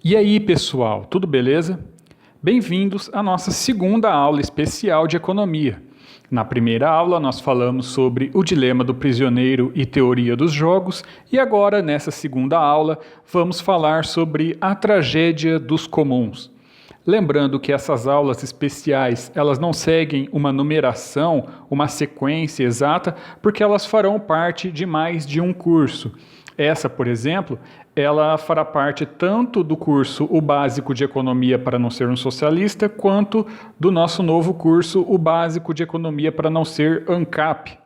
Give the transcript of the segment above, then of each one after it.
E aí, pessoal, tudo beleza? Bem-vindos à nossa segunda aula especial de economia. Na primeira aula, nós falamos sobre o dilema do prisioneiro e teoria dos jogos, e agora, nessa segunda aula, vamos falar sobre a tragédia dos comuns. Lembrando que essas aulas especiais, elas não seguem uma numeração, uma sequência exata, porque elas farão parte de mais de um curso. Essa, por exemplo, ela fará parte tanto do curso O Básico de Economia para Não Ser um Socialista, quanto do nosso novo curso O Básico de Economia para Não Ser ANCAP.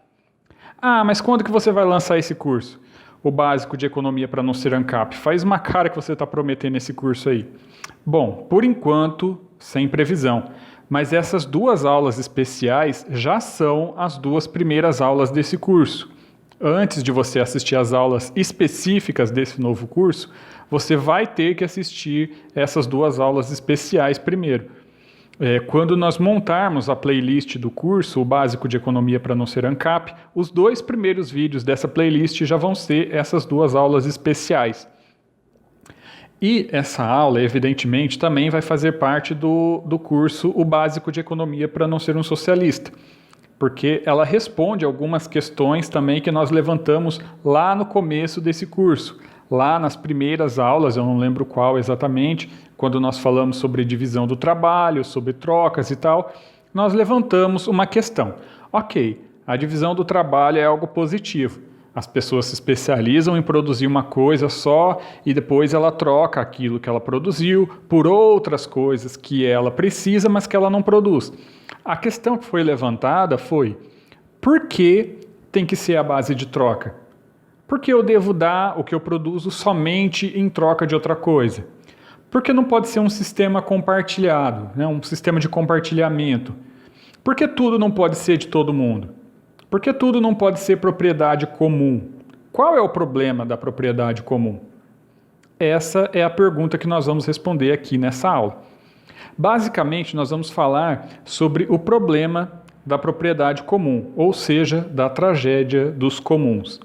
Ah, mas quando que você vai lançar esse curso? O Básico de Economia para Não Ser ANCAP. Faz uma cara que você está prometendo esse curso aí. Bom, por enquanto, sem previsão. Mas essas duas aulas especiais já são as duas primeiras aulas desse curso. Antes de você assistir às aulas específicas desse novo curso, você vai ter que assistir essas duas aulas especiais primeiro. Quando nós montarmos a playlist do curso, o Básico de Economia para Não Ser ANCAP, os dois primeiros vídeos dessa playlist já vão ser essas duas aulas especiais. E essa aula, evidentemente, também vai fazer parte do curso O Básico de Economia para Não Ser um Socialista, porque ela responde algumas questões também que nós levantamos lá no começo desse curso. Lá nas primeiras aulas, eu não lembro qual exatamente, quando nós falamos sobre divisão do trabalho, sobre trocas e tal, nós levantamos uma questão. Ok, a divisão do trabalho é algo positivo. As pessoas se especializam em produzir uma coisa só e depois ela troca aquilo que ela produziu por outras coisas que ela precisa, mas que ela não produz. A questão que foi levantada foi: por que tem que ser a base de troca? Por que eu devo dar o que eu produzo somente em troca de outra coisa? Por que não pode ser um sistema compartilhado, né? Um sistema de compartilhamento? Por que tudo não pode ser de todo mundo? Por que tudo não pode ser propriedade comum? Qual é o problema da propriedade comum? Essa é a pergunta que nós vamos responder aqui nessa aula. Basicamente, nós vamos falar sobre o problema da propriedade comum, ou seja, da tragédia dos comuns.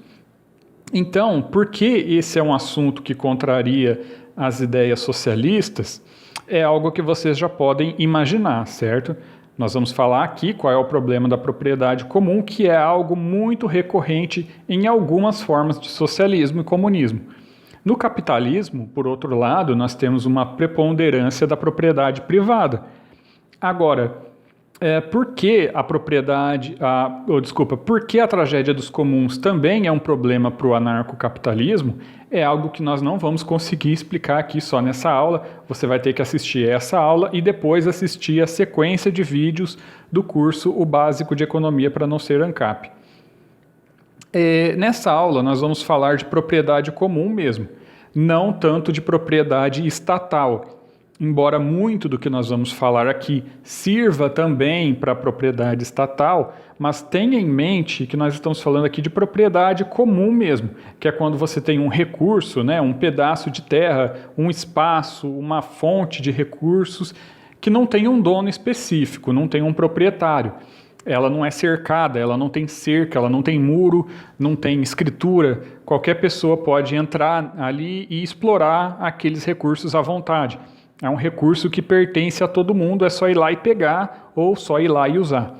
Então, por que esse é um assunto que contraria as ideias socialistas? É algo que vocês já podem imaginar, certo? Nós vamos falar aqui qual é o problema da propriedade comum, que é algo muito recorrente em algumas formas de socialismo e comunismo. No capitalismo, por outro lado, nós temos uma preponderância da propriedade privada. Agora, por que a tragédia dos comuns também é um problema para o anarcocapitalismo? É algo que nós não vamos conseguir explicar aqui só nessa aula. Você vai ter que assistir essa aula e depois assistir a sequência de vídeos do curso O Básico de Economia para Não Ser ANCAP. Nessa aula nós vamos falar de propriedade comum mesmo, não tanto de propriedade estatal. Embora muito do que nós vamos falar aqui sirva também para a propriedade estatal, mas tenha em mente que nós estamos falando aqui de propriedade comum mesmo, que é quando você tem um recurso, né, um pedaço de terra, um espaço, uma fonte de recursos que não tem um dono específico, não tem um proprietário. Ela não é cercada, ela não tem cerca, ela não tem muro, não tem escritura. Qualquer pessoa pode entrar ali e explorar aqueles recursos à vontade. É um recurso que pertence a todo mundo, é só ir lá e pegar ou só ir lá e usar.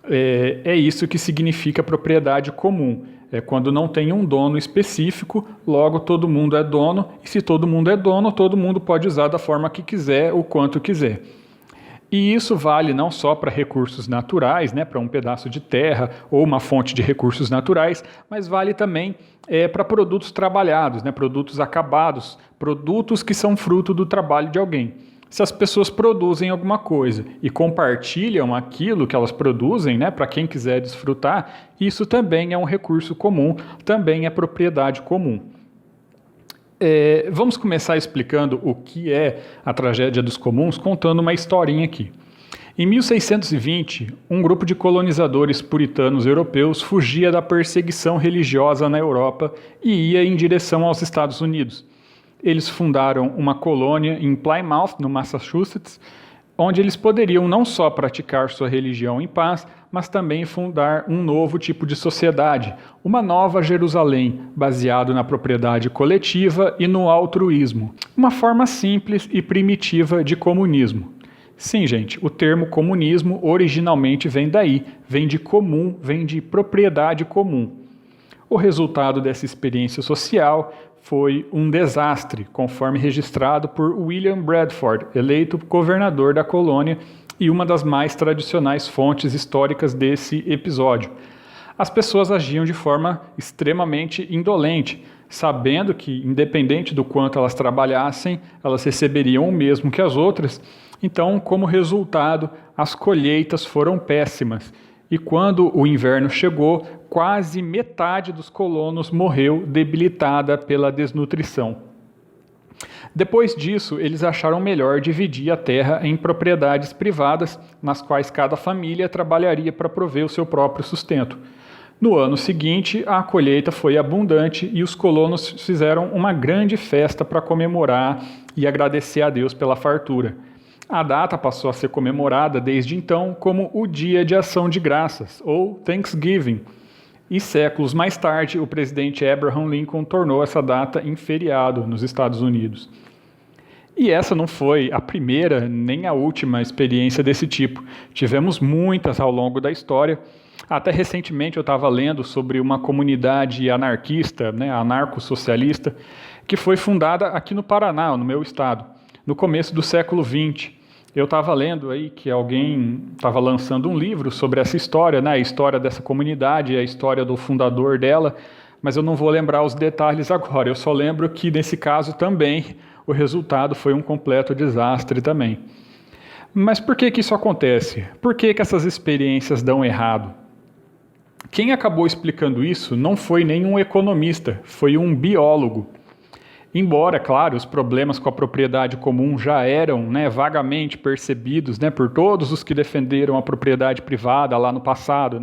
É isso que significa propriedade comum. É quando não tem um dono específico, logo todo mundo é dono, e se todo mundo é dono, todo mundo pode usar da forma que quiser, o quanto quiser. E isso vale não só para recursos naturais, né, para um pedaço de terra ou uma fonte de recursos naturais, mas vale também para produtos trabalhados, né, produtos acabados, produtos que são fruto do trabalho de alguém. Se as pessoas produzem alguma coisa e compartilham aquilo que elas produzem, né, para quem quiser desfrutar, isso também é um recurso comum, também é propriedade comum. Vamos começar explicando o que é a tragédia dos comuns, contando uma historinha aqui. Em 1620, um grupo de colonizadores puritanos europeus fugia da perseguição religiosa na Europa e ia em direção aos Estados Unidos. Eles fundaram uma colônia em Plymouth, no Massachusetts, onde eles poderiam não só praticar sua religião em paz, mas também fundar um novo tipo de sociedade, uma nova Jerusalém, baseado na propriedade coletiva e no altruísmo, uma forma simples e primitiva de comunismo. Sim, gente, o termo comunismo originalmente vem daí, vem de comum, vem de propriedade comum. O resultado dessa experiência social foi um desastre, conforme registrado por William Bradford, eleito governador da colônia e uma das mais tradicionais fontes históricas desse episódio. As pessoas agiam de forma extremamente indolente, sabendo que, independente do quanto elas trabalhassem, elas receberiam o mesmo que as outras. Então, como resultado, as colheitas foram péssimas. E quando o inverno chegou, quase metade dos colonos morreu debilitada pela desnutrição. Depois disso, eles acharam melhor dividir a terra em propriedades privadas, nas quais cada família trabalharia para prover o seu próprio sustento. No ano seguinte, a colheita foi abundante e os colonos fizeram uma grande festa para comemorar e agradecer a Deus pela fartura. A data passou a ser comemorada desde então como o Dia de Ação de Graças, ou Thanksgiving, e séculos mais tarde o presidente Abraham Lincoln tornou essa data em feriado nos Estados Unidos. E essa não foi a primeira nem a última experiência desse tipo. Tivemos muitas ao longo da história. Até recentemente eu estava lendo sobre uma comunidade anarquista, anarcossocialista, que foi fundada aqui no Paraná, no meu estado, no começo do século XX. Eu estava lendo aí que alguém estava lançando um livro sobre essa história, a história dessa comunidade, a história do fundador dela, mas eu não vou lembrar os detalhes agora. Eu só lembro que nesse caso também o resultado foi um completo desastre também. Mas por que isso acontece? Por que essas experiências dão errado? Quem acabou explicando isso não foi nenhum economista, foi um biólogo. Embora, claro, os problemas com a propriedade comum já eram vagamente percebidos por todos os que defenderam a propriedade privada lá no passado,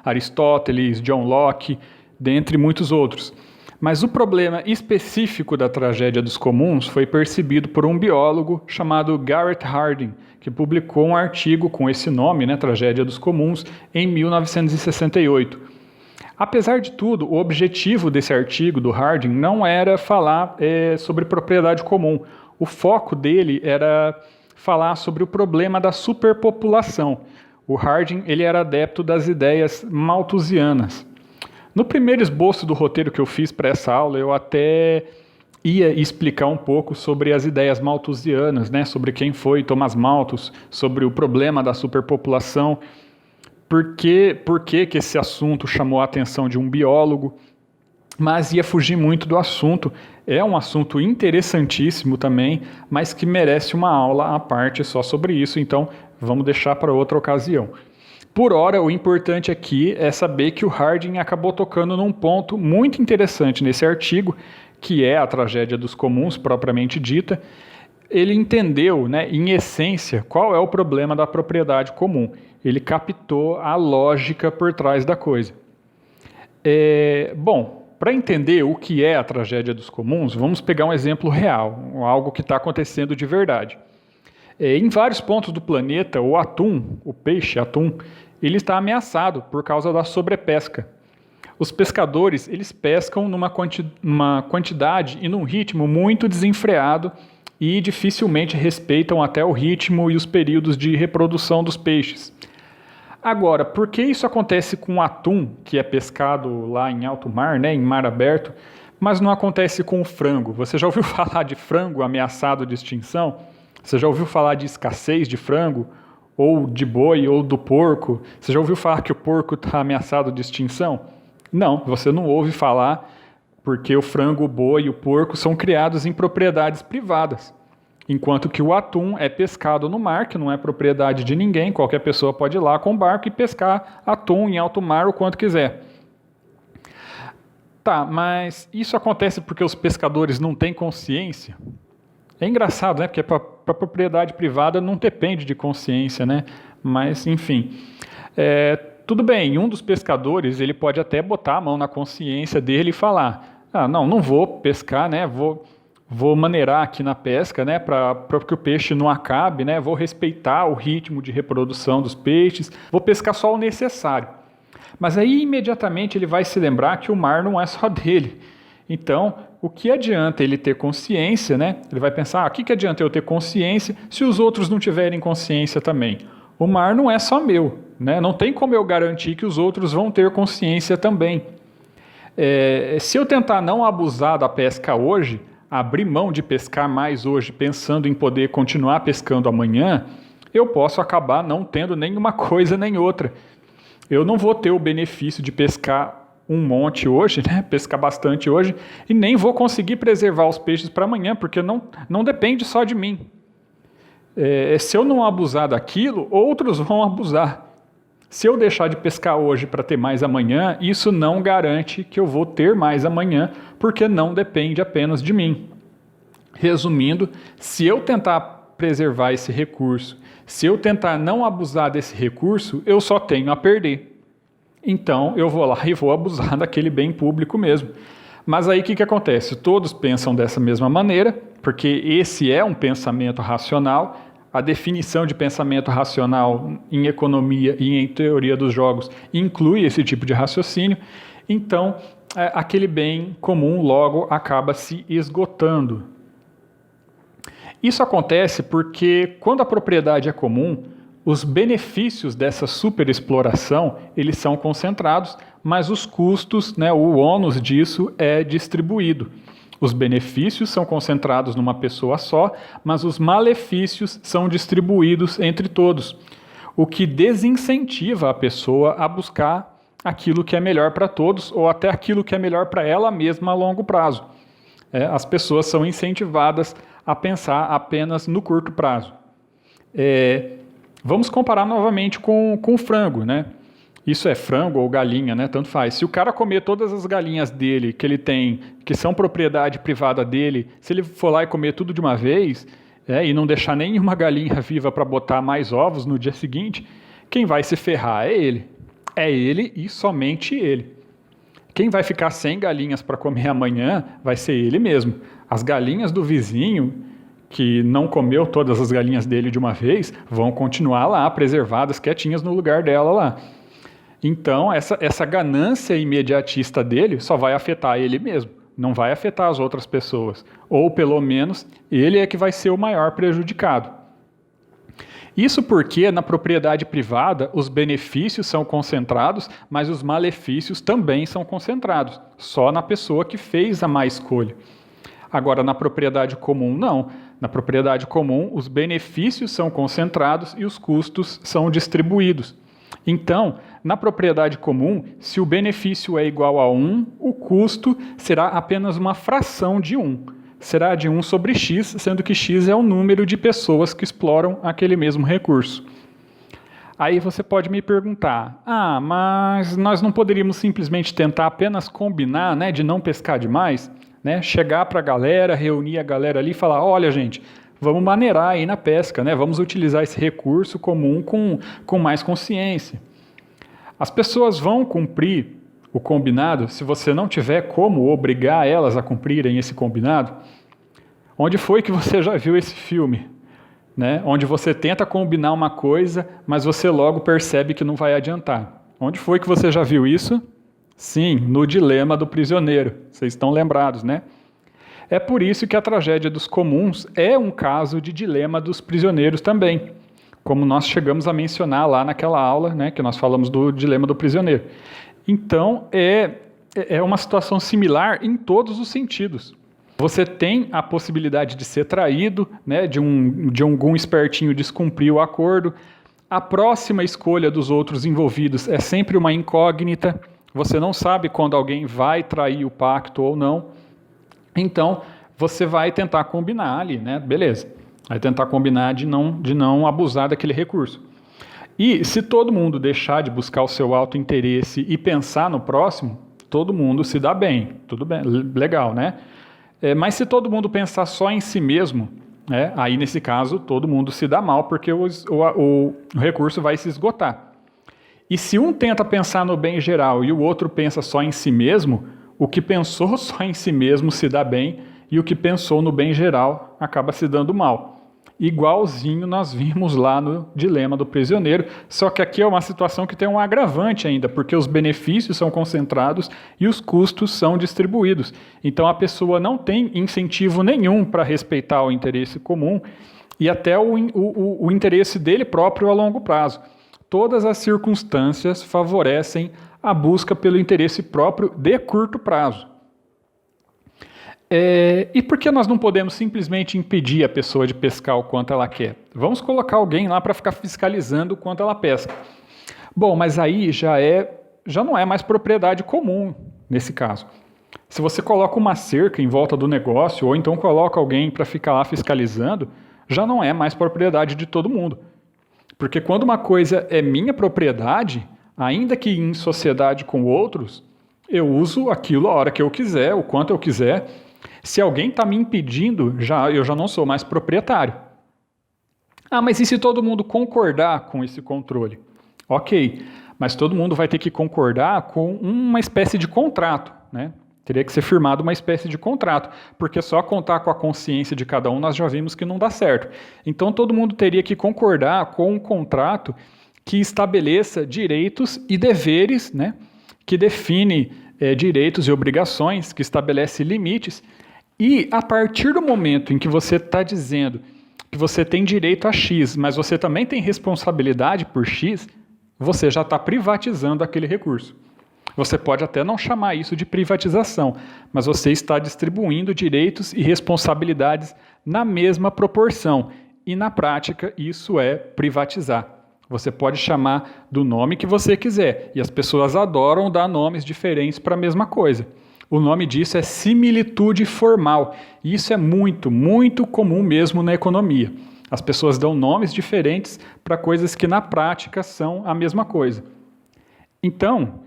Aristóteles, John Locke, dentre muitos outros. Mas o problema específico da tragédia dos comuns foi percebido por um biólogo chamado Garrett Hardin, que publicou um artigo com esse nome, Tragédia dos Comuns, em 1968. Apesar de tudo, o objetivo desse artigo do Hardin não era falar sobre propriedade comum. O foco dele era falar sobre o problema da superpopulação. O Hardin ele era adepto das ideias malthusianas. No primeiro esboço do roteiro que eu fiz para essa aula, eu até ia explicar um pouco sobre as ideias malthusianas, sobre quem foi Thomas Malthus, sobre o problema da superpopulação. Por que esse assunto chamou a atenção de um biólogo, mas ia fugir muito do assunto. É um assunto interessantíssimo também, mas que merece uma aula à parte só sobre isso, então vamos deixar para outra ocasião. Por hora, o importante aqui é saber que o Hardin acabou tocando num ponto muito interessante nesse artigo, que é a tragédia dos comuns propriamente dita. Ele entendeu, em essência, qual é o problema da propriedade comum. Ele captou a lógica por trás da coisa. Para entender o que é a tragédia dos comuns, vamos pegar um exemplo real, algo que está acontecendo de verdade. Em vários pontos do planeta, o atum, o peixe atum, ele está ameaçado por causa da sobrepesca. Os pescadores eles pescam numa quantidade e num ritmo muito desenfreado e dificilmente respeitam até o ritmo e os períodos de reprodução dos peixes. Agora, por que isso acontece com o atum, que é pescado lá em alto mar, em mar aberto, mas não acontece com o frango? Você já ouviu falar de frango ameaçado de extinção? Você já ouviu falar de escassez de frango? Ou de boi, ou do porco? Você já ouviu falar que o porco está ameaçado de extinção? Não, você não ouve falar porque o frango, o boi e o porco são criados em propriedades privadas. Enquanto que o atum é pescado no mar, que não é propriedade de ninguém, qualquer pessoa pode ir lá com barco e pescar atum em alto mar o quanto quiser. Tá, mas isso acontece porque os pescadores não têm consciência? É engraçado, Porque para propriedade privada não depende de consciência, Mas, enfim. Tudo bem, um dos pescadores ele pode até botar a mão na consciência dele e falar: não vou pescar, vou maneirar aqui na pesca, né, para que o peixe não acabe, né, vou respeitar o ritmo de reprodução dos peixes, vou pescar só o necessário. Mas aí imediatamente ele vai se lembrar que o mar não é só dele. Então, o que adianta ele ter consciência, né? Ele vai pensar, o que adianta eu ter consciência se os outros não tiverem consciência também? O mar não é só meu, né? Não tem como eu garantir que os outros vão ter consciência também. Se eu tentar não abusar da pesca hoje, abrir mão de pescar mais hoje, pensando em poder continuar pescando amanhã, eu posso acabar não tendo nenhuma coisa nem outra. Eu não vou ter o benefício de pescar um monte hoje, né? Pescar bastante hoje, e nem vou conseguir preservar os peixes para amanhã, porque não depende só de mim. Se eu não abusar daquilo, outros vão abusar. Se eu deixar de pescar hoje para ter mais amanhã, isso não garante que eu vou ter mais amanhã, porque não depende apenas de mim. Resumindo, se eu tentar preservar esse recurso, se eu tentar não abusar desse recurso, eu só tenho a perder. Então, eu vou lá e vou abusar daquele bem público mesmo. Mas aí o que acontece? Todos pensam dessa mesma maneira, porque esse é um pensamento racional. A definição de pensamento racional em economia e em teoria dos jogos inclui esse tipo de raciocínio. Então, aquele bem comum logo acaba se esgotando. Isso acontece porque quando a propriedade é comum, os benefícios dessa superexploração, eles são concentrados, mas os custos, né, o ônus disso é distribuído. Os benefícios são concentrados numa pessoa só, mas os malefícios são distribuídos entre todos, o que desincentiva a pessoa a buscar aquilo que é melhor para todos ou até aquilo que é melhor para ela mesma a longo prazo. As pessoas são incentivadas a pensar apenas no curto prazo. Vamos comparar novamente com o frango, né? Isso é frango ou galinha, né? Tanto faz. Se o cara comer todas as galinhas dele que ele tem, que são propriedade privada dele, se ele for lá e comer tudo de uma vez, e não deixar nenhuma galinha viva para botar mais ovos no dia seguinte, quem vai se ferrar é ele. É ele e somente ele. Quem vai ficar sem galinhas para comer amanhã vai ser ele mesmo. As galinhas do vizinho, que não comeu todas as galinhas dele de uma vez, vão continuar lá, preservadas, quietinhas no lugar dela lá. Então, essa ganância imediatista dele só vai afetar ele mesmo, não vai afetar as outras pessoas. Ou, pelo menos, ele é que vai ser o maior prejudicado. Isso porque, na propriedade privada, os benefícios são concentrados, mas os malefícios também são concentrados, só na pessoa que fez a má escolha. Agora, na propriedade comum, não. Na propriedade comum, os benefícios são concentrados e os custos são distribuídos. Então, na propriedade comum, se o benefício é igual a 1, o custo será apenas uma fração de 1. Será de 1 sobre x, sendo que x é o número de pessoas que exploram aquele mesmo recurso. Aí você pode me perguntar, mas nós não poderíamos simplesmente tentar apenas combinar, né, de não pescar demais? Né? Chegar para a galera, reunir a galera ali e falar, olha gente, vamos maneirar aí na pesca, né? Vamos utilizar esse recurso comum com mais consciência. As pessoas vão cumprir o combinado se você não tiver como obrigar elas a cumprirem esse combinado. Onde foi que você já viu esse filme? Né? Onde você tenta combinar uma coisa, mas você logo percebe que não vai adiantar. Onde foi que você já viu isso? Sim, no Dilema do Prisioneiro. Vocês estão lembrados, né? É por isso que a tragédia dos comuns é um caso de dilema dos prisioneiros também, como nós chegamos a mencionar lá naquela aula, né, que nós falamos do dilema do prisioneiro. Então, é uma situação similar em todos os sentidos. Você tem a possibilidade de ser traído, né, de algum espertinho descumprir o acordo. A próxima escolha dos outros envolvidos é sempre uma incógnita. Você não sabe quando alguém vai trair o pacto ou não. Então, você vai tentar combinar ali, né? Beleza. Vai tentar combinar de não abusar daquele recurso. E se todo mundo deixar de buscar o seu autointeresse e pensar no próximo, todo mundo se dá bem. Tudo bem, legal, né? Mas se todo mundo pensar só em si mesmo, aí nesse caso todo mundo se dá mal, porque o recurso vai se esgotar. E se um tenta pensar no bem geral e o outro pensa só em si mesmo, o que pensou só em si mesmo se dá bem e o que pensou no bem geral acaba se dando mal. Igualzinho nós vimos lá no dilema do prisioneiro, só que aqui é uma situação que tem um agravante ainda, porque os benefícios são concentrados e os custos são distribuídos. Então a pessoa não tem incentivo nenhum para respeitar o interesse comum e até o interesse dele próprio a longo prazo. Todas as circunstâncias favorecem a busca pelo interesse próprio de curto prazo. E por que nós não podemos simplesmente impedir a pessoa de pescar o quanto ela quer? Vamos colocar alguém lá para ficar fiscalizando o quanto ela pesca. Bom, mas aí já não é mais propriedade comum nesse caso. Se você coloca uma cerca em volta do negócio, ou então coloca alguém para ficar lá fiscalizando, já não é mais propriedade de todo mundo. Porque quando uma coisa é minha propriedade, ainda que em sociedade com outros, eu uso aquilo a hora que eu quiser, o quanto eu quiser. Se alguém está me impedindo, eu já não sou mais proprietário. Mas e se todo mundo concordar com esse controle? Ok, mas todo mundo vai ter que concordar com uma espécie de contrato, né? Teria que ser firmado uma espécie de contrato, porque só contar com a consciência de cada um nós já vimos que não dá certo. Então todo mundo teria que concordar com um contrato que estabeleça direitos e deveres, né? Que define direitos e obrigações, que estabelece limites. E a partir do momento em que você está dizendo que você tem direito a X, mas você também tem responsabilidade por X, você já está privatizando aquele recurso. Você pode até não chamar isso de privatização, mas você está distribuindo direitos e responsabilidades na mesma proporção. E na prática, isso é privatizar. Você pode chamar do nome que você quiser, e as pessoas adoram dar nomes diferentes para a mesma coisa. O nome disso é similitude formal, e isso é muito, muito comum mesmo na economia. As pessoas dão nomes diferentes para coisas que na prática são a mesma coisa. Então,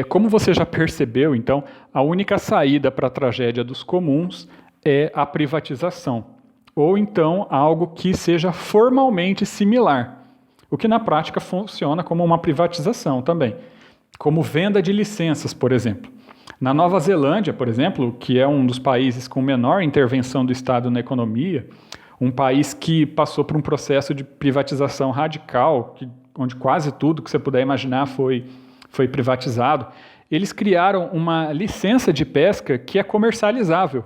como você já percebeu, então, a única saída para a tragédia dos comuns é a privatização, ou então algo que seja formalmente similar. O que na prática funciona como uma privatização também, como venda de licenças, por exemplo. Na Nova Zelândia, por exemplo, que é um dos países com menor intervenção do Estado na economia, um país que passou por um processo de privatização radical, onde quase tudo que você puder imaginar foi privatizado, eles criaram uma licença de pesca que é comercializável.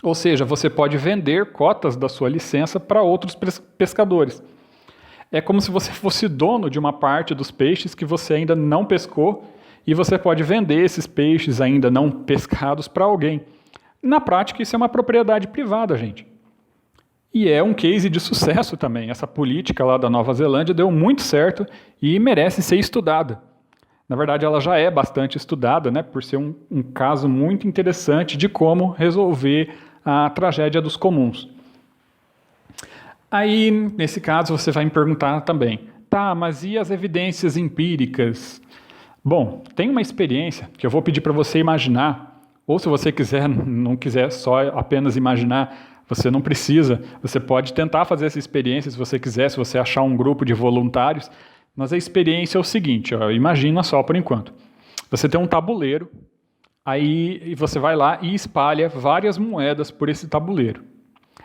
Ou seja, você pode vender cotas da sua licença para outros pescadores. É como se você fosse dono de uma parte dos peixes que você ainda não pescou e você pode vender esses peixes ainda não pescados para alguém. Na prática, isso é uma propriedade privada, gente. E é um case de sucesso também. Essa política lá da Nova Zelândia deu muito certo e merece ser estudada. Na verdade, ela já é bastante estudada, né, por ser um caso muito interessante de como resolver a tragédia dos comuns. Aí, nesse caso, você vai me perguntar também, mas e as evidências empíricas? Bom, tem uma experiência que eu vou pedir para você imaginar, ou se você não quiser só apenas imaginar, você não precisa, você pode tentar fazer essa experiência se você quiser, se você achar um grupo de voluntários, mas a experiência é o seguinte, imagina só por enquanto. Você tem um tabuleiro, aí você vai lá e espalha várias moedas por esse tabuleiro.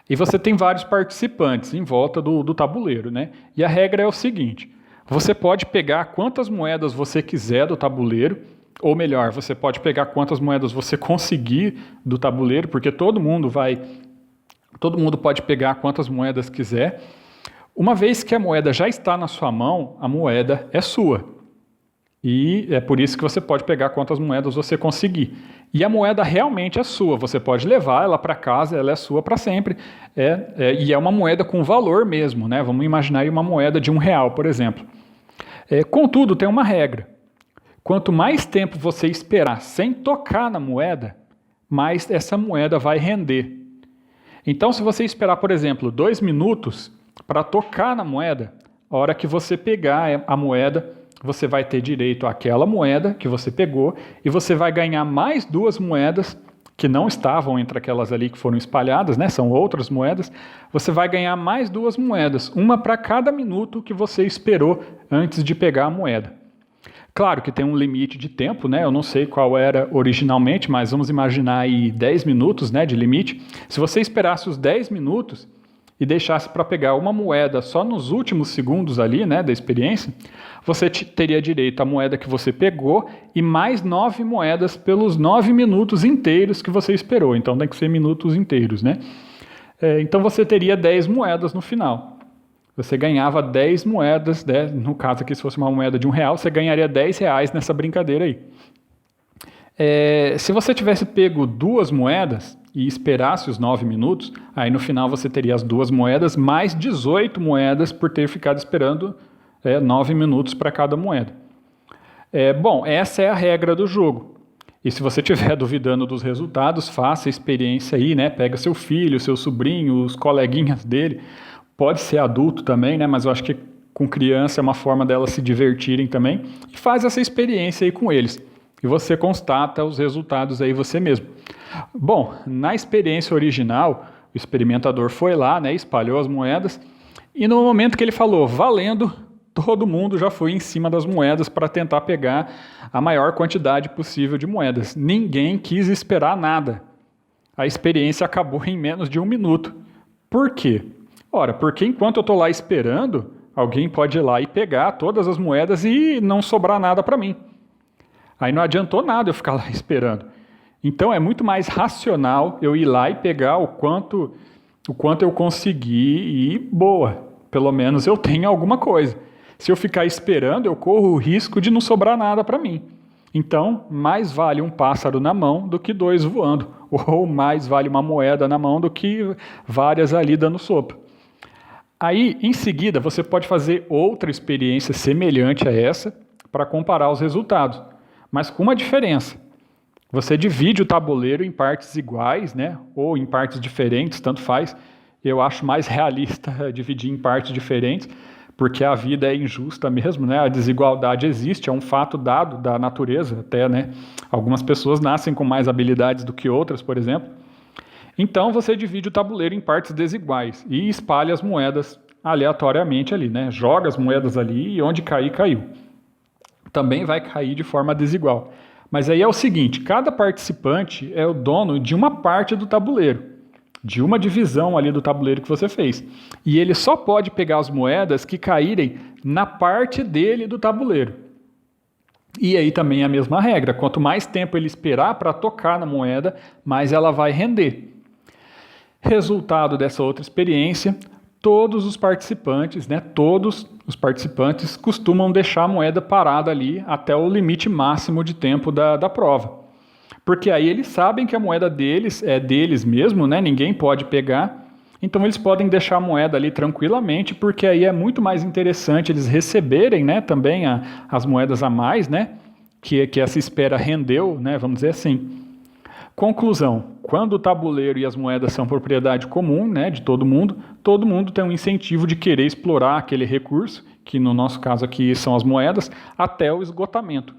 E você tem vários participantes em volta do tabuleiro, né? E a regra é o seguinte, você pode pegar quantas moedas você quiser do tabuleiro, ou melhor, você pode pegar quantas moedas você conseguir do tabuleiro, porque todo mundo pode pegar quantas moedas quiser. Uma vez que a moeda já está na sua mão, a moeda é sua. E é por isso que você pode pegar quantas moedas você conseguir. E a moeda realmente é sua, você pode levar ela para casa, ela é sua para sempre. E é uma moeda com valor mesmo, né? Vamos imaginar aí uma moeda de R$1, por exemplo. Contudo, tem uma regra. Quanto mais tempo você esperar sem tocar na moeda, mais essa moeda vai render. Então, se você esperar, por exemplo, 2 minutos para tocar na moeda, a hora que você pegar a moeda, você vai ter direito àquela moeda que você pegou e você vai ganhar mais 2 moedas que não estavam entre aquelas ali que foram espalhadas, né? São outras moedas. Você vai ganhar mais 2 moedas, uma para cada minuto que você esperou antes de pegar a moeda. Claro que tem um limite de tempo, né? Eu não sei qual era originalmente, mas vamos imaginar aí 10 minutos, né, de limite. Se você esperasse os 10 minutos e deixasse para pegar uma moeda só nos últimos segundos ali, né, da experiência, você teria direito à moeda que você pegou e mais 9 moedas pelos 9 minutos inteiros que você esperou. Então tem que ser minutos inteiros, né? Então você teria 10 moedas no final. Você ganhava 10 moedas, né? No caso aqui, se fosse uma moeda de R$1, você ganharia R$10 nessa brincadeira aí. Se você tivesse pego 2 moedas e esperasse os 9 minutos, aí no final você teria as 2 moedas mais 18 moedas por ter ficado esperando 9 minutos para cada moeda. Bom, essa é a regra do jogo. E se você estiver duvidando dos resultados, faça a experiência aí, né? Pega seu filho, seu sobrinho, os coleguinhas dele. Pode ser adulto também, né? Mas eu acho que com criança é uma forma delas se divertirem também. E faz essa experiência aí com eles. E você constata os resultados aí você mesmo. Bom, na experiência original, o experimentador foi lá, né? Espalhou as moedas. E no momento que ele falou, valendo, todo mundo já foi em cima das moedas para tentar pegar a maior quantidade possível de moedas. Ninguém quis esperar nada. A experiência acabou em menos de 1 minuto. Por quê? Ora, porque enquanto eu estou lá esperando, alguém pode ir lá e pegar todas as moedas e não sobrar nada para mim. Aí não adiantou nada eu ficar lá esperando. Então é muito mais racional eu ir lá e pegar o quanto eu conseguir e boa, pelo menos eu tenho alguma coisa. Se eu ficar esperando, eu corro o risco de não sobrar nada para mim. Então, mais vale um pássaro na mão do que 2 voando. Ou mais vale uma moeda na mão do que várias ali dando sopa. Aí, em seguida, você pode fazer outra experiência semelhante a essa para comparar os resultados, mas com uma diferença. Você divide o tabuleiro em partes iguais, né? Ou em partes diferentes, tanto faz. Eu acho mais realista dividir em partes diferentes, porque a vida é injusta mesmo, né? A desigualdade existe, é um fato dado da natureza até, né? Algumas pessoas nascem com mais habilidades do que outras, por exemplo. Então você divide o tabuleiro em partes desiguais e espalha as moedas aleatoriamente ali, né? Joga as moedas ali e onde cair, caiu. Também vai cair de forma desigual. Mas aí é o seguinte, cada participante é o dono de uma parte do tabuleiro, de uma divisão ali do tabuleiro que você fez. E ele só pode pegar as moedas que caírem na parte dele do tabuleiro. E aí também é a mesma regra, quanto mais tempo ele esperar para tocar na moeda, mais ela vai render. Resultado dessa outra experiência, todos os participantes costumam deixar a moeda parada ali até o limite máximo de tempo da prova. Porque aí eles sabem que a moeda deles é deles mesmo, né? Ninguém pode pegar, então eles podem deixar a moeda ali tranquilamente, porque aí é muito mais interessante eles receberem, né, também as moedas a mais, né, que essa espera rendeu, né, vamos dizer assim. Conclusão, quando o tabuleiro e as moedas são propriedade comum, né, de todo mundo tem um incentivo de querer explorar aquele recurso, que no nosso caso aqui são as moedas, até o esgotamento.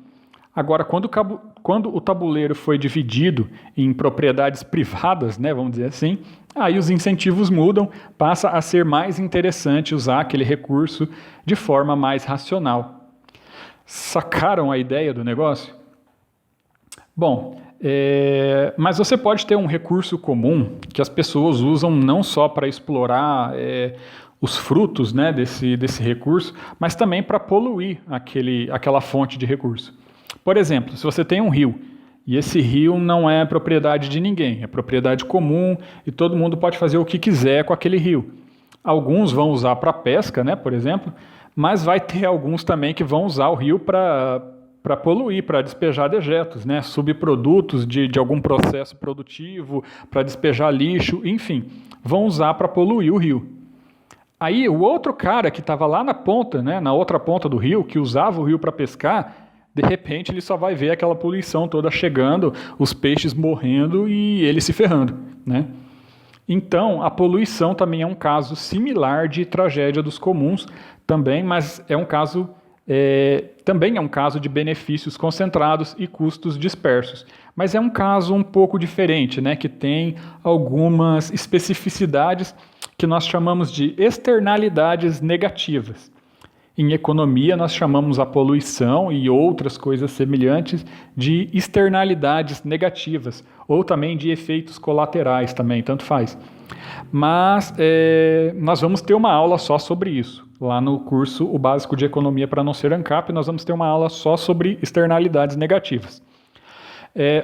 Agora, quando o tabuleiro foi dividido em propriedades privadas, né, vamos dizer assim, aí os incentivos mudam, passa a ser mais interessante usar aquele recurso de forma mais racional. Sacaram a ideia do negócio? Bom, mas você pode ter um recurso comum que as pessoas usam não só para explorar os frutos, né, desse recurso, mas também para poluir aquela fonte de recurso. Por exemplo, se você tem um rio, e esse rio não é propriedade de ninguém, é propriedade comum e todo mundo pode fazer o que quiser com aquele rio. Alguns vão usar para pesca, né, por exemplo, mas vai ter alguns também que vão usar o rio para poluir, para despejar dejetos, né, subprodutos de algum processo produtivo, para despejar lixo, enfim, vão usar para poluir o rio. Aí o outro cara que estava lá na ponta, né, na outra ponta do rio, que usava o rio para pescar, de repente ele só vai ver aquela poluição toda chegando, os peixes morrendo e ele se ferrando, né? Então, a poluição também é um caso similar de tragédia dos comuns, também, mas também é um caso de benefícios concentrados e custos dispersos. Mas é um caso um pouco diferente, né, que tem algumas especificidades que nós chamamos de externalidades negativas. Em economia, nós chamamos a poluição e outras coisas semelhantes de externalidades negativas, ou também de efeitos colaterais também, tanto faz. Mas nós vamos ter uma aula só sobre isso. Lá no curso O Básico de Economia para Não Ser ANCAP, nós vamos ter uma aula só sobre externalidades negativas.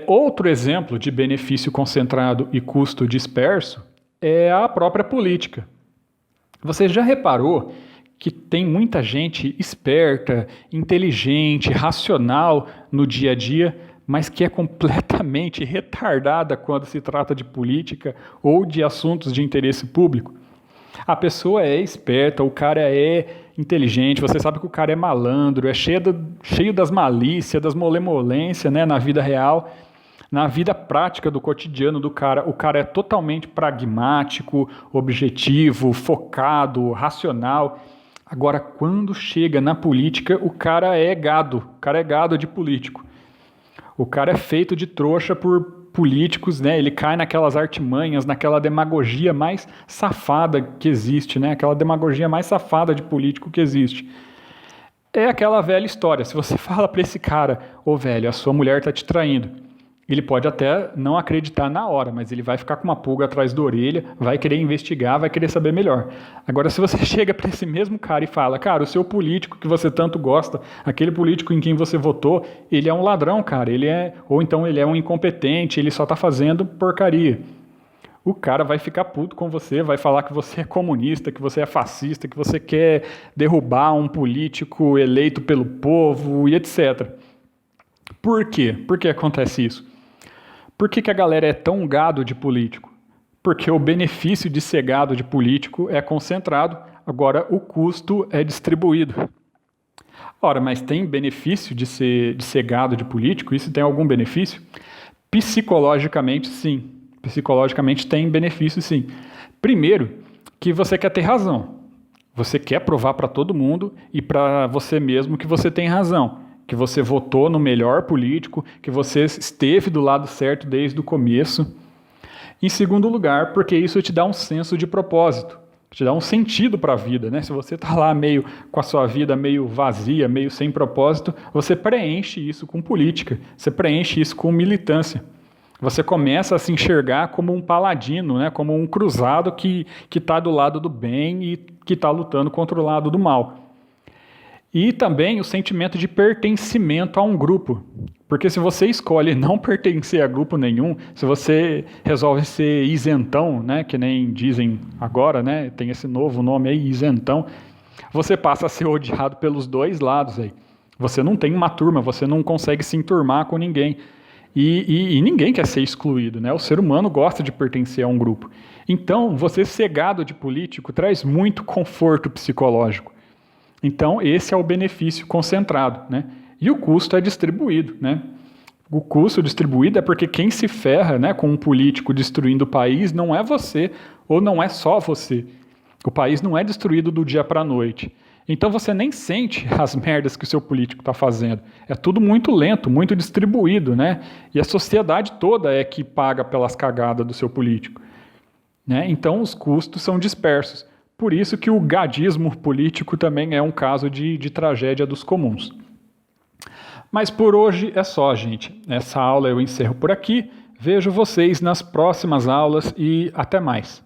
Outro exemplo de benefício concentrado e custo disperso é a própria política. Você já reparou que tem muita gente esperta, inteligente, racional no dia a dia, mas que é completamente retardada quando se trata de política ou de assuntos de interesse público? A pessoa é esperta, o cara é inteligente, você sabe que o cara é malandro, é cheio das malícias, das molemolências, né, na vida real. Na vida prática do cotidiano do cara, o cara é totalmente pragmático, objetivo, focado, racional. Agora, quando chega na política, o cara é gado de político. O cara é feito de trouxa por políticos, né? Ele cai naquelas artimanhas, naquela demagogia mais safada que existe, né? Aquela demagogia mais safada de político que existe. É aquela velha história. Se você fala para esse cara, ô velho, a sua mulher tá te traindo, ele pode até não acreditar na hora, mas ele vai ficar com uma pulga atrás da orelha, vai querer investigar, vai querer saber melhor. Agora, se você chega para esse mesmo cara e fala, cara, o seu político que você tanto gosta, aquele político em quem você votou, ele é um ladrão, cara, ou então ele é um incompetente, ele só está fazendo porcaria. O cara vai ficar puto com você, vai falar que você é comunista, que você é fascista, que você quer derrubar um político eleito pelo povo e etc. Por quê? Por que acontece isso? Por que a galera é tão gado de político? Porque o benefício de ser gado de político é concentrado, agora o custo é distribuído. Ora, mas tem benefício de ser gado de político? Isso tem algum benefício? Psicologicamente, sim. Psicologicamente tem benefício, sim. Primeiro, que você quer ter razão. Você quer provar para todo mundo e para você mesmo que você tem razão. Que você votou no melhor político, que você esteve do lado certo desde o começo. Em segundo lugar, porque isso te dá um senso de propósito, te dá um sentido para a vida, né? Se você está lá meio com a sua vida meio vazia, meio sem propósito, você preenche isso com política, você preenche isso com militância. Você começa a se enxergar como um paladino, né? Como um cruzado que está do lado do bem e que está lutando contra o lado do mal. E também o sentimento de pertencimento a um grupo. Porque se você escolhe não pertencer a grupo nenhum, se você resolve ser isentão, né, que nem dizem agora, né, tem esse novo nome aí, isentão, você passa a ser odiado pelos dois lados aí. Você não tem uma turma, você não consegue se enturmar com ninguém. E ninguém quer ser excluído, né? O ser humano gosta de pertencer a um grupo. Então, você ser gado de político traz muito conforto psicológico. Então, esse é o benefício concentrado, né? E o custo é distribuído, né? O custo distribuído é porque quem se ferra, né, com um político destruindo o país não é você, ou não é só você. O país não é destruído do dia para a noite. Então você nem sente as merdas que o seu político está fazendo. É tudo muito lento, muito distribuído, né? E a sociedade toda é que paga pelas cagadas do seu político, né? Então os custos são dispersos. Por isso que o gadismo político também é um caso de tragédia dos comuns. Mas por hoje é só, gente. Essa aula eu encerro por aqui. Vejo vocês nas próximas aulas e até mais.